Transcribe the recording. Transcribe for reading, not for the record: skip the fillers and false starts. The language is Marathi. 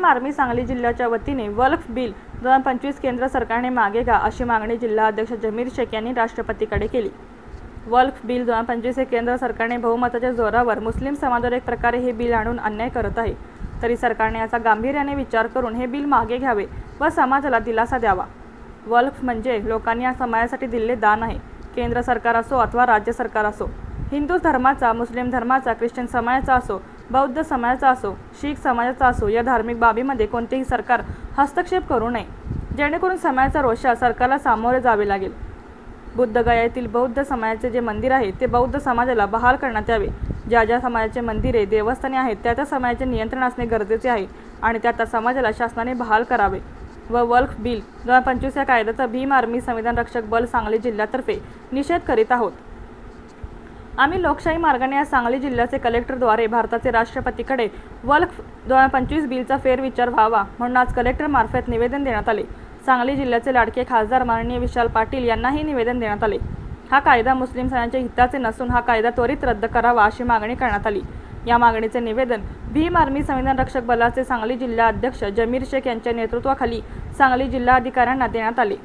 भीम आर्मी सांगली जिल्ह्याच्या वतीने वक्फ बिल 2025 केंद्र सरकारने मागे घ्या अशी मागणी जिल्हा अध्यक्ष जमीर शेख यांनी राष्ट्रपतीकडे केली। वक्फ बिल 2025 हे केंद्र सरकारने बहुमताच्या जोरावर मुस्लिम समाजावर एक प्रकारे हे बिल आणून अन्याय करत आहे, तरी सरकारने याचा गांभीर्याने विचार करून हे बिल मागे घ्यावे व समाजाला दिलासा द्यावा। वक्फ म्हणजे लोकांनी या समाजासाठी दिलेले दान आहे। केंद्र सरकार असो अथवा राज्य सरकार असो, हिंदू धर्माचा, मुस्लिम धर्माचा, ख्रिश्चन समाजाचा असो, बौद्ध समाजाचा असो, शीख समाजाचा असो, या धार्मिक बाबीमध्ये कोणतेही सरकार हस्तक्षेप करू नये, जेणेकरून समाजाचा रोषा सरकारला सामोरे जावे लागेल। बुद्धगया येथील बौद्ध समाजाचे जे मंदिर आहे ते बौद्ध समाजाला बहाल करण्यात यावे। ज्या समाजाचे मंदिरे, देवस्थाने आहेत त्या समाजाचे नियंत्रण असणे गरजेचे आहे आणि त्या समाजाला शासनाने बहाल करावे व वक्फ बिल 2025 या कायद्याचा भीम आर्मी संविधान रक्षक बल सांगली जिल्ह्यातर्फे निषेध करीत आहोत। आम्ही लोकशाही मार्गाने या सांगली जिल्ह्याचे कलेक्टरद्वारे भारताचे राष्ट्रपतीकडे वक्फ 2025 बिलचा फेरविचार व्हावा म्हणून आज कलेक्टर मार्फत निवेदन देण्यात आले। सांगली जिल्ह्याचे लाडके खासदार माननीय विशाल पाटील यांनाही निवेदन देण्यात आले। हा कायदा मुस्लिम समाजाच्या हिताचे नसून हा कायदा त्वरित रद्द करावा अशी मागणी करण्यात आली। या मागणीचे निवेदन भीम आर्मी संविधान रक्षक बलाचे सांगली जिल्हा अध्यक्ष जमीर शेख यांच्या नेतृत्वाखाली सांगली जिल्हाधिकाऱ्यांना देण्यात आले।